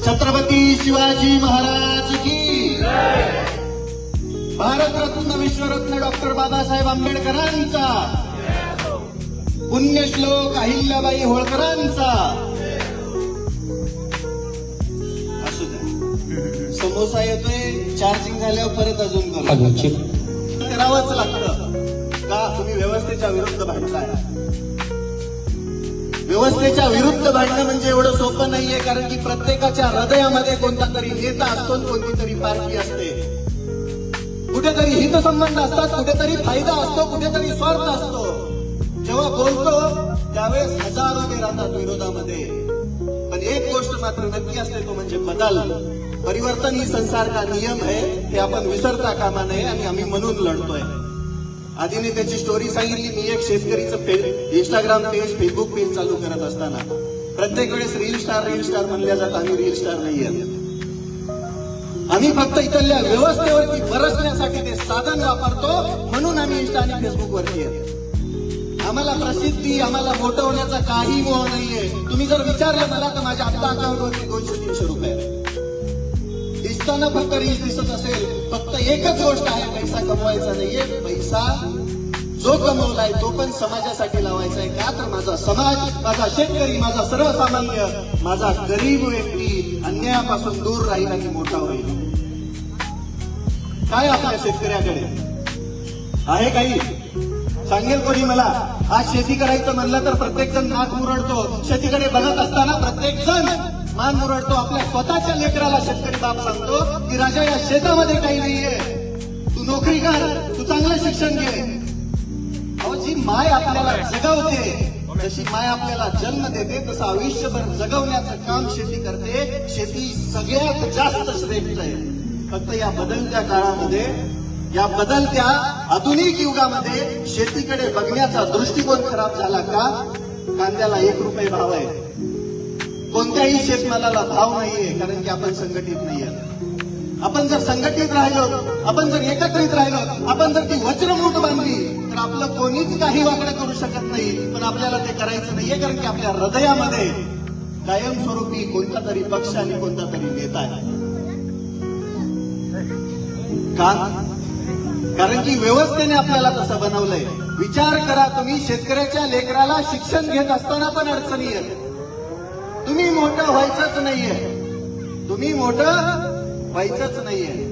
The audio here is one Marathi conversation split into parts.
छत्रपती शिवाजी महाराज की, भारतरत्न विश्वरत्न डॉक्टर बाबासाहेब आंबेडकरांचा, पुण्यश्लोक अहिल्याबाई होळकरांचा. असू द्या, समोसा येतोय, चार्जिंग झाल्यावर परत अजून करावंच लागतं का? तुम्ही व्यवस्थेच्या विरुद्ध भांडताय. व्यवस्थेच्या विरुद्ध भांडणं म्हणजे एवढं सोपं नाहीये, कारण की प्रत्येकाच्या हृदयामध्ये कोणता तरी नेता असतो, कोणती तरी पार्टी असते, कुठेतरी हितसंबंध असतात, कुठेतरी फायदा असतो, कुठेतरी स्वार्थ असतो. जेव्हा बोलतो त्यावेळेस हजारो उभे राहतात विरोधामध्ये, पण एक गोष्ट मात्र नक्की असते, तो म्हणजे बदल. परिवर्तन ही संसार का नियम आहे, हे आपण विसरता कामा नये आणि आम्ही म्हणून लढतोय. आधीने त्याची स्टोरी सांगितली. मी एक शेतकरीचं इंस्टाग्राम पेज, फेसबुक पेज चालू करत असताना प्रत्येक वेळेस रील स्टार म्हणल्या जात. आम्ही रील स्टार नाहीये, आम्ही फक्त इथल्या व्यवस्थेवरती बरसण्यासाठी ते साधन वापरतो, म्हणून आम्ही इंस्टा आणि फेसबुक वरती आहे. आम्हाला प्रसिद्धी, आम्हाला मोठं होण्याचा काही मोह नाहीये. तुम्ही जर विचारलं मला तर माझ्या आपल्या अकाउंटवरती 200-300 रुपये दिसताना फक्त रील्स दिसत असेल. फक्त एकच गोष्ट आहे, पैसा कमवायचा नाहीये. पैसा जो कमवलाय तो पण समाजासाठी लावायचा आहे का? तर माझा समाज, माझा शेतकरी, माझा सर्वसामान्य, माझा गरीब व्यक्ती अन्यायापासून दूर राहील आणि मोठा होईल. काय आपल्या शेतकऱ्याकडे आहे काही? सांगेल कोणी मला? आज शेती करायचं म्हणलं तर प्रत्येक जण नाक मुरडतो. शेतीकडे बघत असताना प्रत्येक जण मान मुरडतो. आपल्या स्वतःच्या लेकराला शेतकरी बाप सांगतो की राजा, या शेतामध्ये काही नाहीये, तू नोकरी कर, तू चांगलं शिक्षण घे. अहो, जी माय आपल्याला जगवते, जशी माय आपल्याला जन्म देते, तसं आयुष्यभर जगवण्याचं काम शेती करते. शेती सगळ्यात जास्त श्रेष्ठ आहे. फक्त या बदलत्या काळामध्ये, या बदलत्या आधुनिक युगामध्ये शेतीकडे बघण्याचा दृष्टिकोन खराब झाला का? कांद्याला 1 रुपये भाव आहे, कोणत्याही शेतमालाला भाव नाहीये, कारण की आपण संघटित नाहीये. आपण जर संघटित राहिलो, आपण जर एकत्रित राहिलो, आपण जर ती वज्रमूठ बांधली, तर आपलं कोणीच काही वाकडं करू शकत नाही. पण आपल्याला ते करायचं नाहीये, कारण की आपल्या हृदयामध्ये कायमस्वरूपी कोणता तरी पक्ष आणि कोणता तरी नेता आहे. का? कारण की व्यवस्थेने आपल्याला तसं बनवलंय. विचार करा, तुम्ही शेतकऱ्याच्या लेकराला शिक्षण घेत असताना पण अडचणी येत. तुम्ही मोठं व्हायचंच नाहीये, तुम्ही मोठं व्हायचंच नाहीये.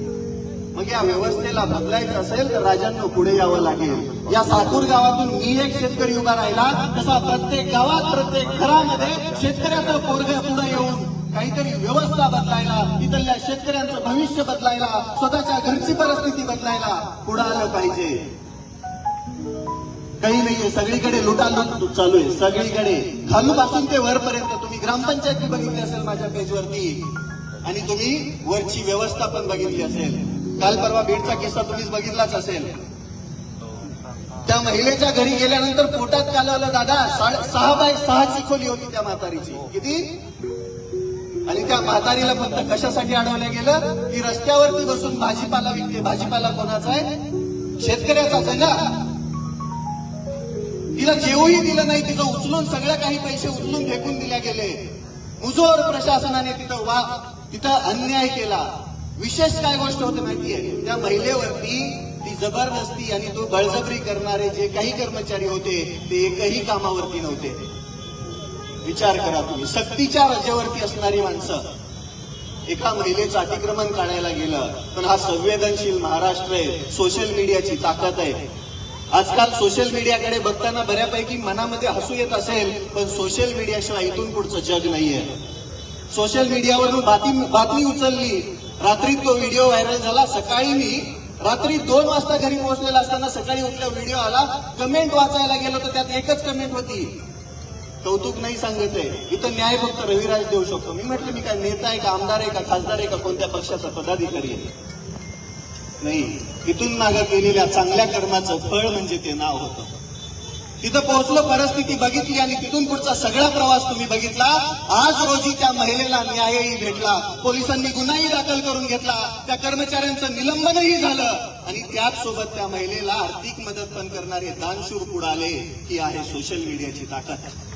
मग या व्यवस्थेला बदलायचं असेल तर राजांना पुढे यावं लागेल. या सातूर गावातून मी एक शेतकरी उभा राहिला, तसा प्रत्येक गावात, प्रत्येक घरामध्ये शेतकऱ्याचं पोरगं पुढे येऊन काहीतरी व्यवस्था बदलायला, इथल्या शेतकऱ्यांचं भविष्य बदलायला, स्वतःच्या घरची परिस्थिती बदलायला पुढे आलं पाहिजे. काही नाहीये, सगळीकडे लुटालूट चालू आहे, सगळीकडे खालूपासून ते वरपर्यंत. तुम्ही ग्रामपंचायत बघितली असेल माझ्या पेजवरती, आणि तुम्ही वरची व्यवस्था पण बघितली असेल. काल परवा बीडचा किस्सा तुम्हीच बघितलाच असेल. त्या महिलेच्या घरी गेल्यानंतर पोटात कालवलं दादा. 6x6ची खोली होती त्या म्हातारीची. किती? आणि त्या म्हातारीला फक्त कशासाठी अडवलं गेलं की रस्त्यावरती बसून भाजीपाला विकते. भाजीपाला कोणाचा आहे? शेतकऱ्याचाच आहे ना. तिला जेवूही दिलं नाही, तिचं उचलून सगळं काही पैसे उचलून फेकून दिले गेले. मुजोर प्रशासनाने तिथं अन्याय केला. विशेष काय गोष्ट होते माहितीये? त्या महिलेवरती ती जबरदस्ती आणि तो बळजबरी करणारे जे काही कर्मचारी होते ते एकही कामावरती नव्हते. विचार करा तुम्ही, सक्तीच्या रजेवरती असणारी माणसं एका महिलेचं अतिक्रमण काढायला गेलं. पण हा संवेदनशील महाराष्ट्र आहे, सोशल मीडियाची ताकद आहे. आजकाल सोशल मीडियाकडे बघताना बऱ्यापैकी मनामध्ये हसू येत असेल, पण सोशल मीडियाशिवाय इथून पुढचं जग नाहीये. सोशल मीडियावरून बातमी उचलली, रात्री तो व्हिडिओ व्हायरल झाला. सकाळी मी रात्री 2 वाजता घरी पोहोचलेला असताना सकाळी उठल्या व्हिडिओ आला. कमेंट वाचायला गेलो तर त्यात एकच कमेंट होती, कौतुक नाही सांगते, इथं न्याय फक्त रविराज देऊ शकतो. मी म्हटलं, मी काय नेता आहे का, आमदार आहे का, खासदार आहे का, कोणत्या पक्षाचा पदाधिकारी आहे? नाही, इथून मागे केलेल्या चांगल्या कर्माचं फळ म्हणजे ते नाव होतं. तिथं पोहोचलो, परिस्थिती बघितली आणि तिथून पुढचा सगळा प्रवास तुम्ही बघितला. आज रोजी त्या महिलेला न्यायही भेटला, पोलिसांनी गुन्हाही दाखल करून घेतला, त्या कर्मचाऱ्यांचं निलंबनही झालं आणि त्याच सोबत त्या महिलेला आर्थिक मदत पण करणारे दानशूर पुढे आले. ही आहे सोशल मीडियाची ताकद.